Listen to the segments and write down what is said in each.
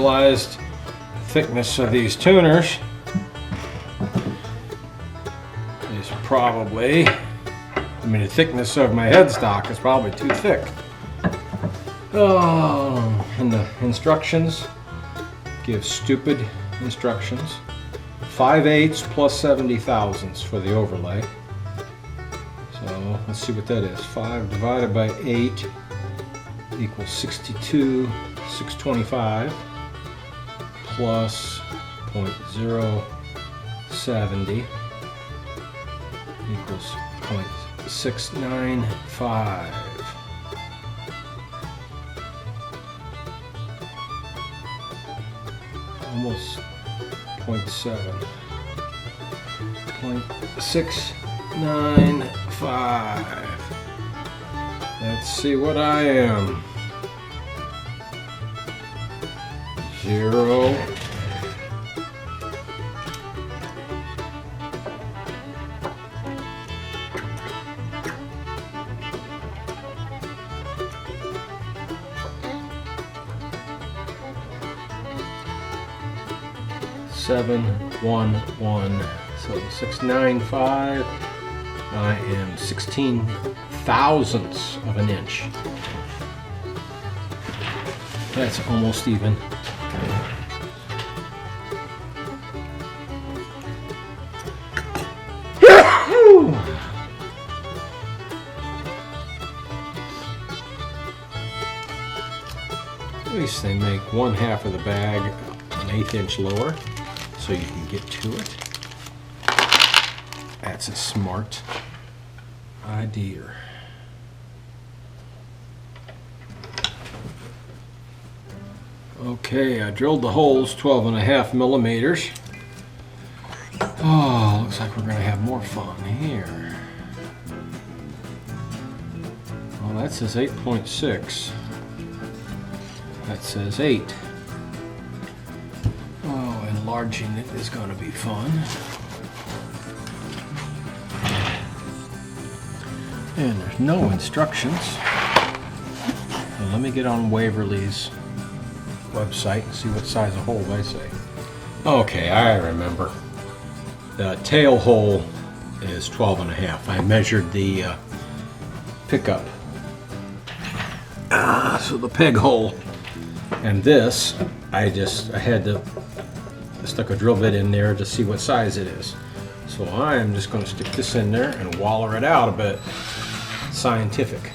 realized the thickness of these tuners is probably, the thickness of my headstock is probably too thick. Oh, and the instructions give stupid instructions. 5/8 plus 70 thousandths for the overlay. So let's see what that is. 5 divided by 8 equals 62,625 plus 0.070 equals 0.695. Almost 0.7. 0.695. Let's see what I am. 0. Seven, 1, 1, so 695. I am 16 thousandths of an inch. That's almost even. At least they make 1/2 of the bag an 1/8 inch lower, so you can get to it. That's a smart idea. Okay, I drilled the holes 12.5 millimeters. Oh, looks like we're going to have more fun here. Well, that says 8.6. That says 8. Oh, enlarging it is going to be fun. And there's no instructions. So let me get on Waverly's website and see what size of hole they say. Okay, I remember. The tail hole is 12.5. I measured the pickup. So the peg hole. And this, I had to stick a drill bit in there to see what size it is. So I'm just going to stick this in there and waller it out a bit. Scientific,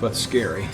but scary.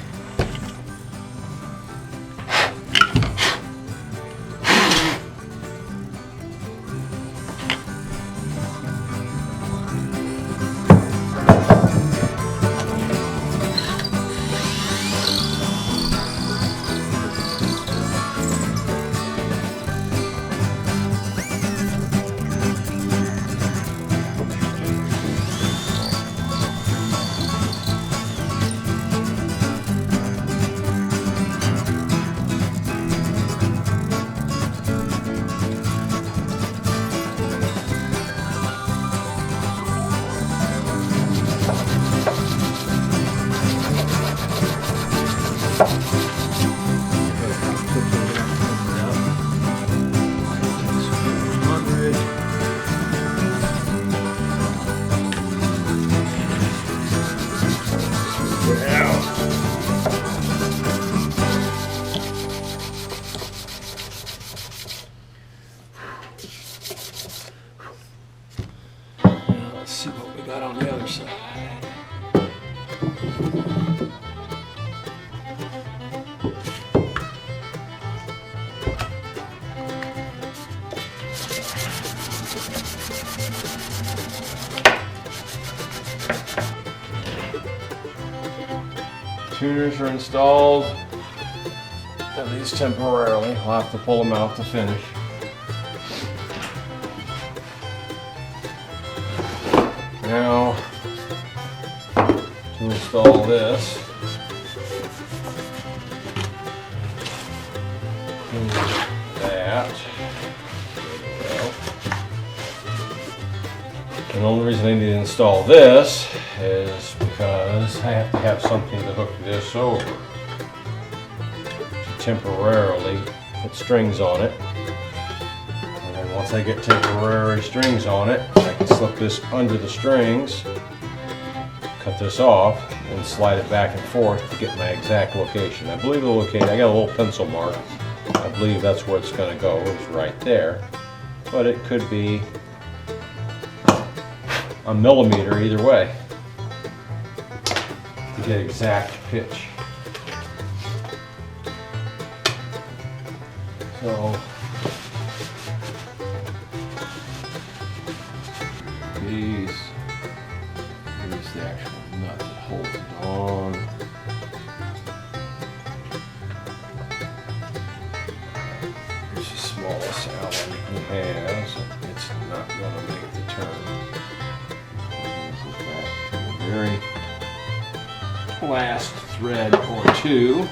Let's see what we got on the other side. Tuners are installed, at least temporarily. I'll have to pull them out to finish. Now, to install this, that. And the only reason I need to install this is because I have to have something to hook this over. temporarily put strings on it. And then once I get temporary strings on it, I can slip this under the strings, cut this off, and slide it back and forth to get my exact location. I believe the location, I got a little pencil mark. I believe that's where it's going to go, is right there. But it could be a millimeter either way to get exact pitch. So here's the actual nut that holds it on. Here's the smallest Allen he has. It's not going to make the turn. Back to the very last thread or two.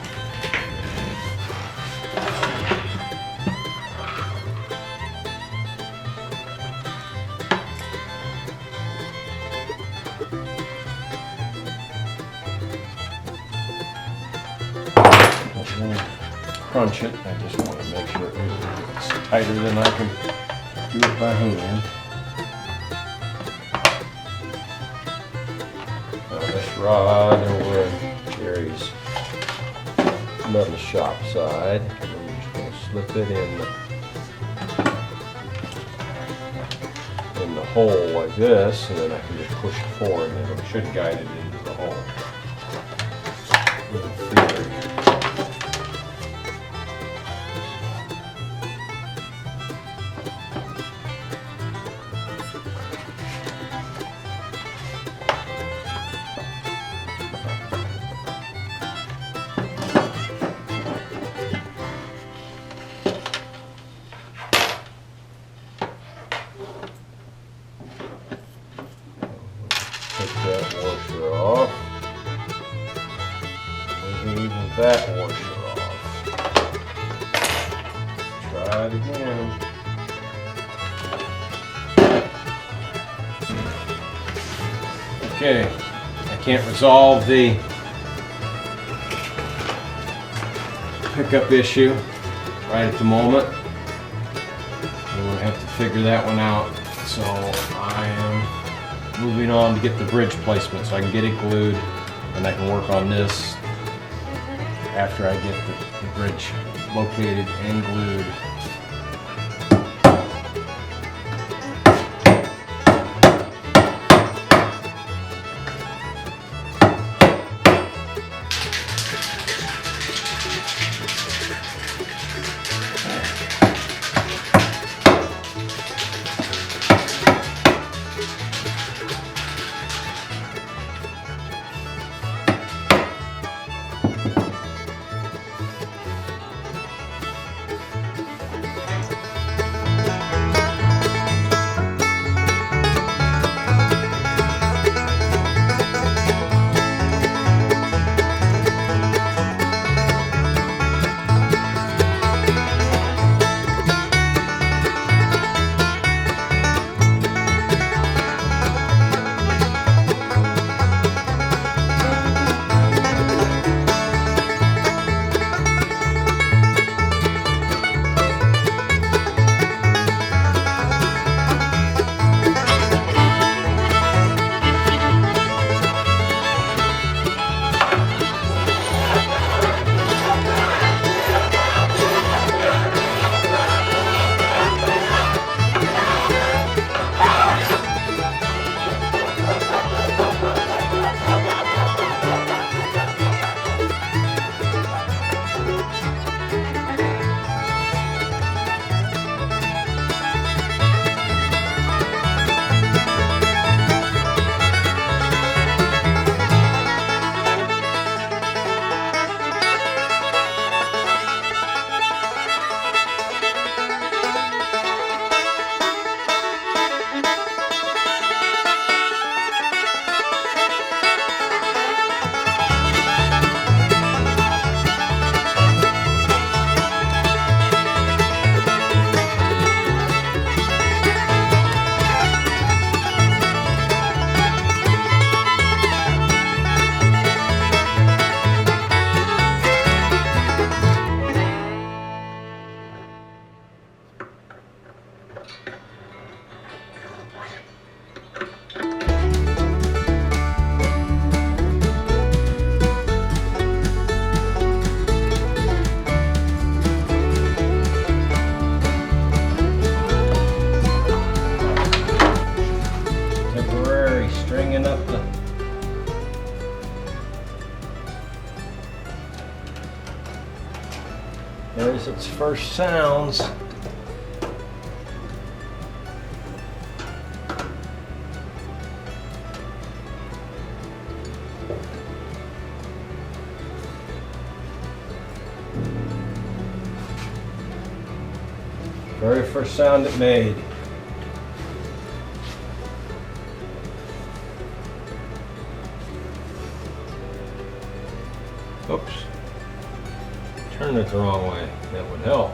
Crunch it. I just want to make sure it's tighter than I can do it by hand. Now this rod and wood carries metal shop side, and I'm just going to slip it in the hole like this, and then I can just push it forward, and it should guide it into the hole. Little feeder. Take that washer off, maybe even that washer off. Try it again. Okay, I can't resolve the pickup issue right at the moment. We're going to have to figure that one out. So I am moving on to get the bridge placement so I can get it glued, and I can work on this after I get the bridge located and glued. its first sounds. Very first sound it made. Oops. Turned it the wrong way. That would help.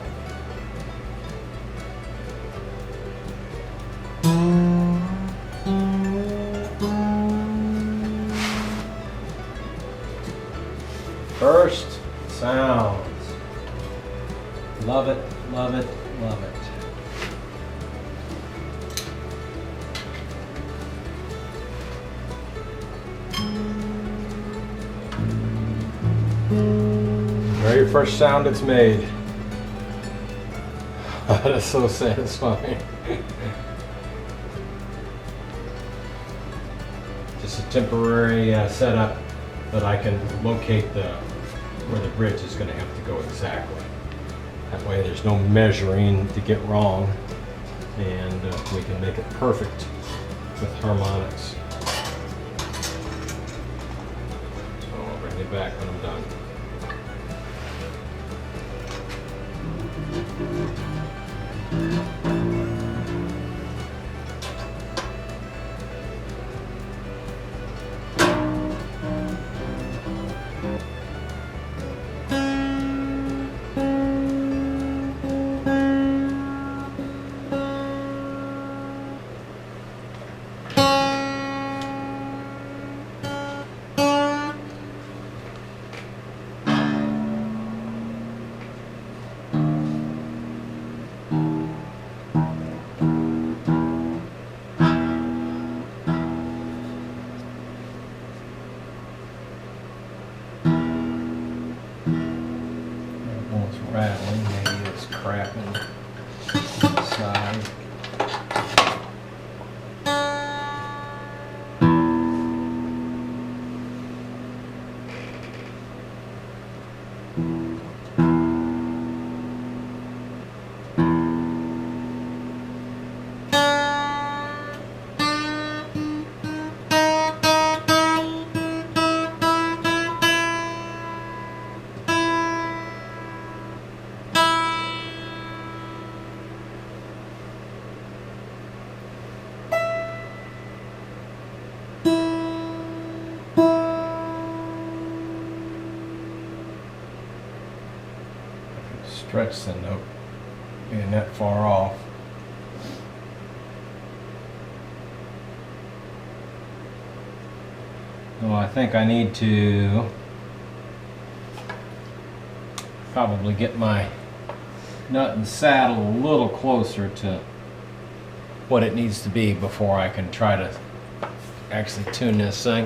First sounds. Love it, love it, love it. Very first sound it's made. That is so satisfying. Just a temporary setup that I can locate where the bridge is going to have to go exactly. That way there's no measuring to get wrong, and we can make it perfect with harmonics. So I'll bring it back when I'm done. Rattling, maybe it's cracking inside. Stretch the note being that far off. Well, I think I need to probably get my nut and saddle a little closer to what it needs to be before I can try to actually tune this thing.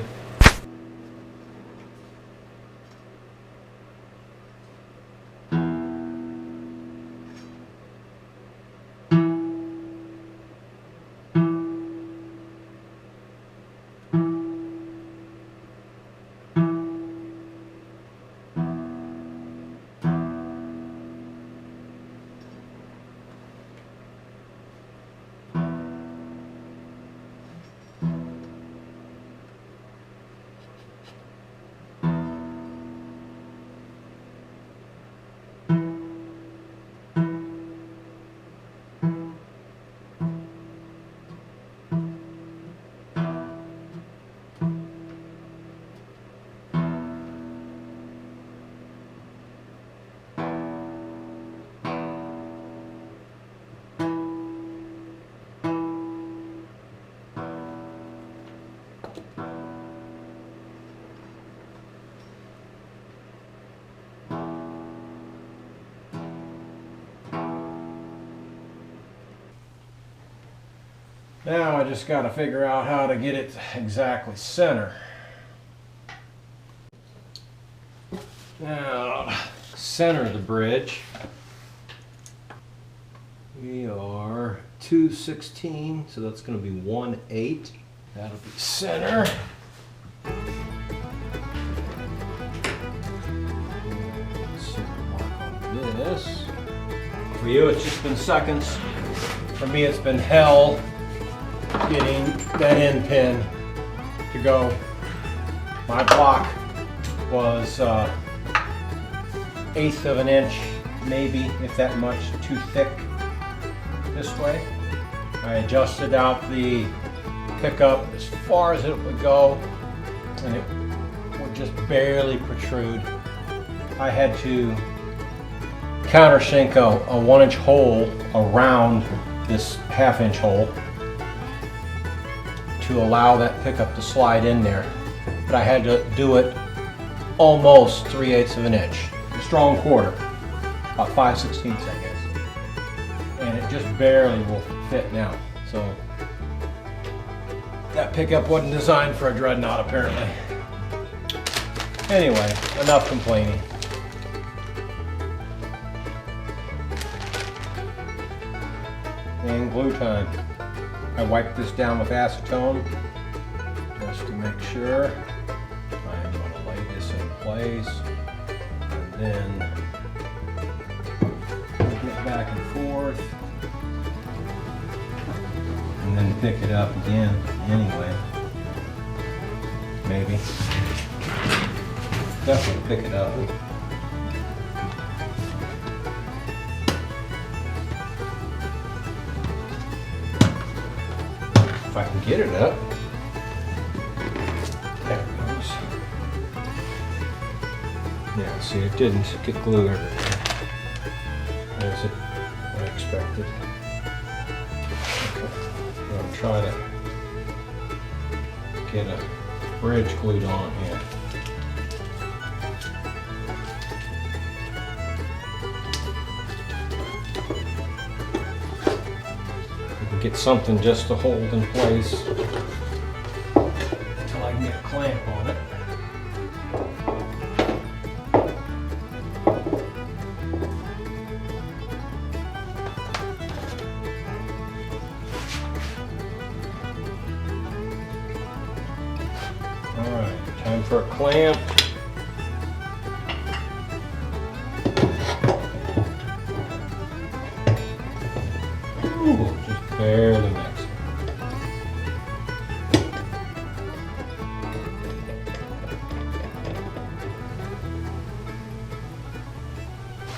Now I just got to figure out how to get it exactly center. Now, center the bridge. We are 2/16, so that's going to be 1/8. That'll be center. Center mark on this. For you, it's just been seconds. For me, it's been hell getting that end pin to go. My block was 1/8 of an inch, maybe, if that much, too thick this way. I adjusted out the pickup as far as it would go, and it would just barely protrude. I had to countersink a 1-inch hole around this 1/2-inch hole to allow that pickup to slide in there. But I had to do it almost 3/8 of an inch. A strong quarter, about 5/16, I guess. And it just barely will fit now. So that pickup wasn't designed for a dreadnought, apparently. Anyway, enough complaining. And glue time. I wiped this down with acetone just to make sure. I'm going to lay this in place and then move it back and forth and then pick it up again anyway. Maybe. Definitely pick it up. If I can get it up. There it goes. Yeah, see, it didn't get glue everywhere. As I expected. Okay, I'm going to try to get a bridge glued on here. Get something just to hold in place until I can get a clamp on it. All right, time for a clamp. Ooh, just barely makes it.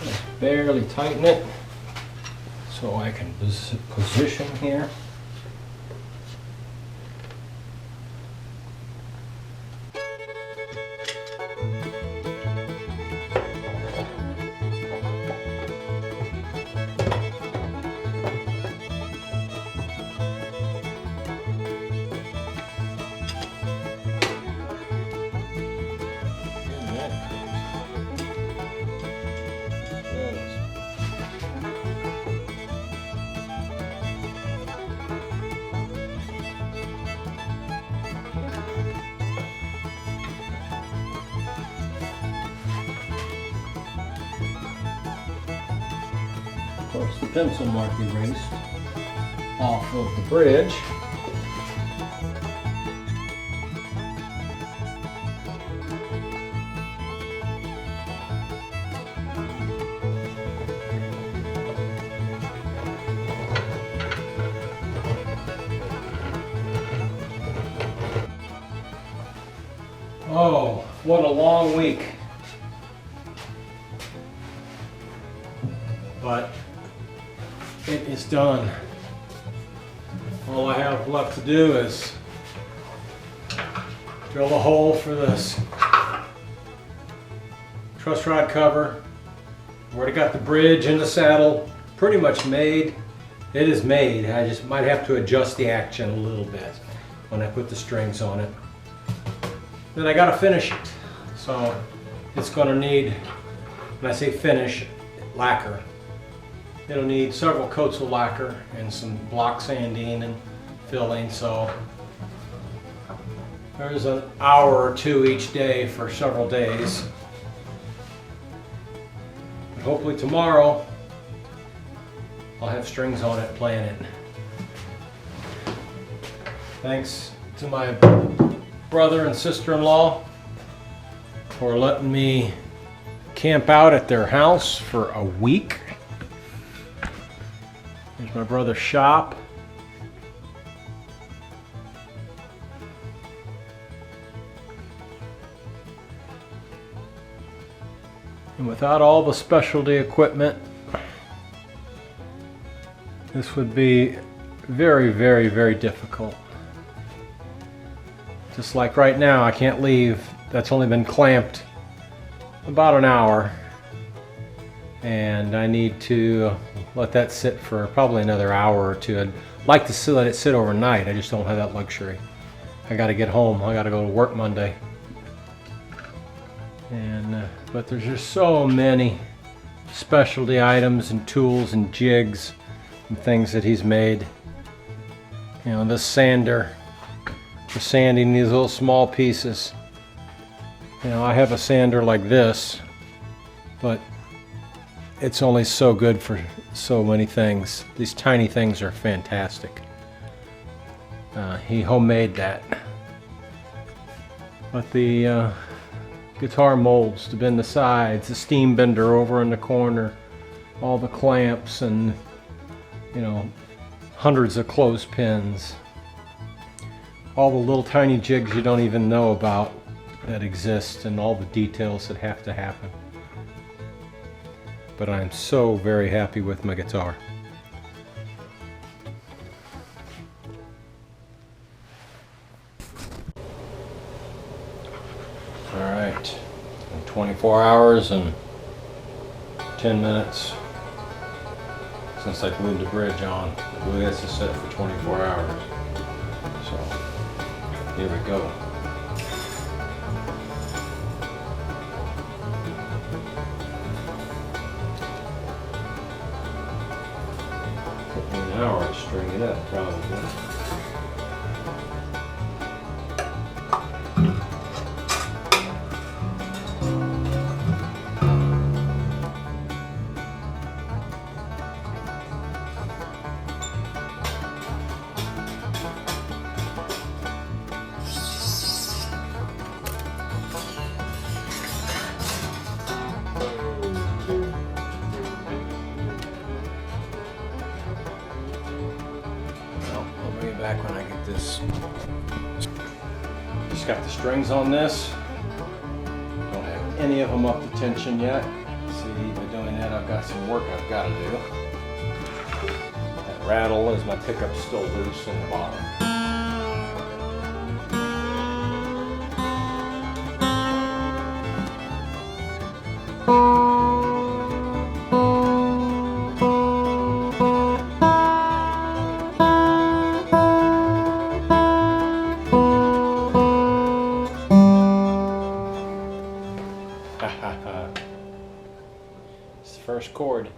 Just barely tighten it so I can position here. Of course, the pencil mark erased off of the bridge. Oh, what a long week. But it is done. All I have left to do is drill a hole for this truss rod cover. Already got the bridge and the saddle pretty much made. It is made. I just might have to adjust the action a little bit when I put the strings on it. Then I gotta finish it. So it's gonna need, when I say finish, lacquer. It'll need several coats of lacquer and some block sanding and filling, so there's an hour or two each day for several days. But hopefully tomorrow I'll have strings on it playing it. Thanks to my brother and sister-in-law for letting me camp out at their house for a week. my brother's shop. And without all the specialty equipment, this would be very, very, very difficult. Just like right now, I can't leave. That's only been clamped about an hour. And I need to let that sit for probably another hour or two. I'd like to let it sit overnight. I just don't have that luxury. I got to get home. I got to go to work Monday. And but there's just so many specialty items and tools and jigs and things that he's made. You know, this sander for sanding these little small pieces. You know, I have a sander like this, but it's only so good for so many things. These tiny things are fantastic. He homemade that. But the guitar molds to bend the sides, the steam bender over in the corner, all the clamps, and you know, hundreds of clothespins, all the little tiny jigs you don't even know about that exist, and all the details that have to happen. But I'm so very happy with my guitar. Alright, 24 hours and 10 minutes since I glued the bridge on. The glue has to sit for 24 hours. So, here we go. Took me an hour to string it up, probably. Back when I get this. Just got the strings on this. Don't have any of them up to tension yet. See, by doing that, I've got some work I've got to do. That rattle is my pickup's still loose in the bottom. It's the first chord.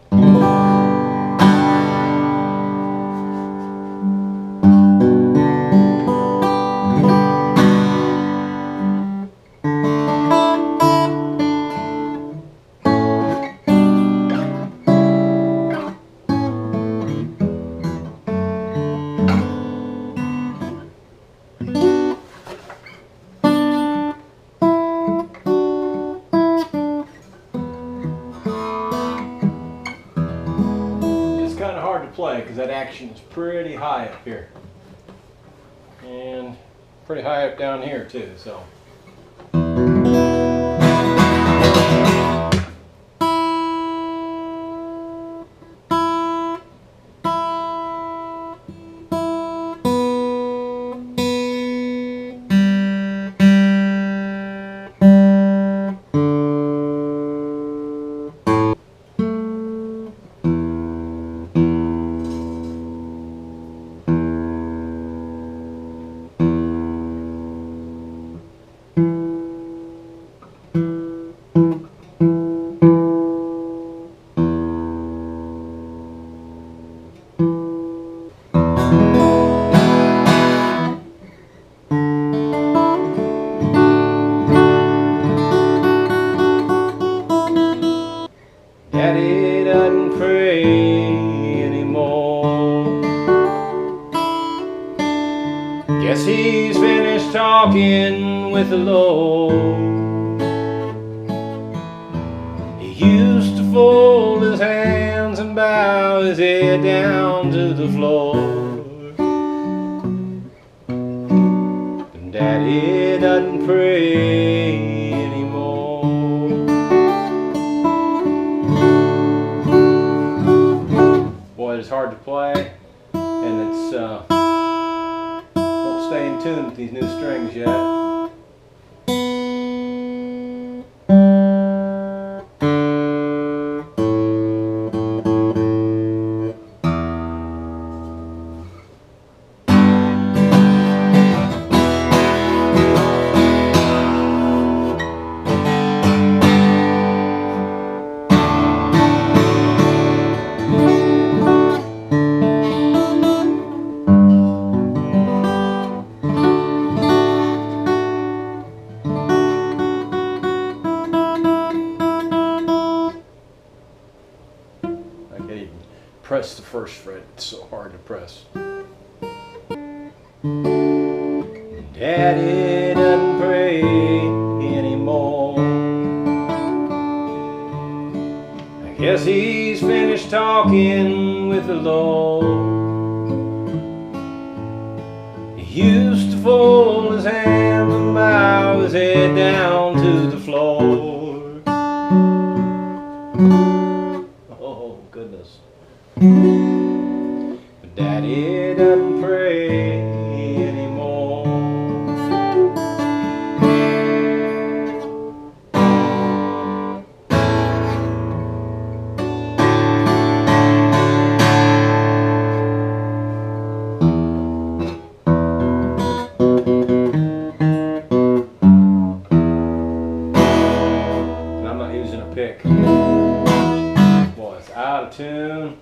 Play because that action is pretty high up here and pretty high up down here too, so Daddy doesn't pray anymore. Guess he's finished talking with the Lord. He used to fold his hands and bow his head down to the floor. And Daddy doesn't pray anymore. Boy, it's hard to play, and it's won't stay in tune with these new strings yet. Press the first fret, it's so hard to press. Daddy doesn't pray anymore. I guess he's finished talking with the Lord. He used to fold his hands and bow his head down to the floor. Oh, goodness. But Daddy doesn't pray anymore. And I'm not using a pick. Boy, it's out of tune.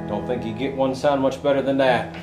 Don't think you get one sound much better than that.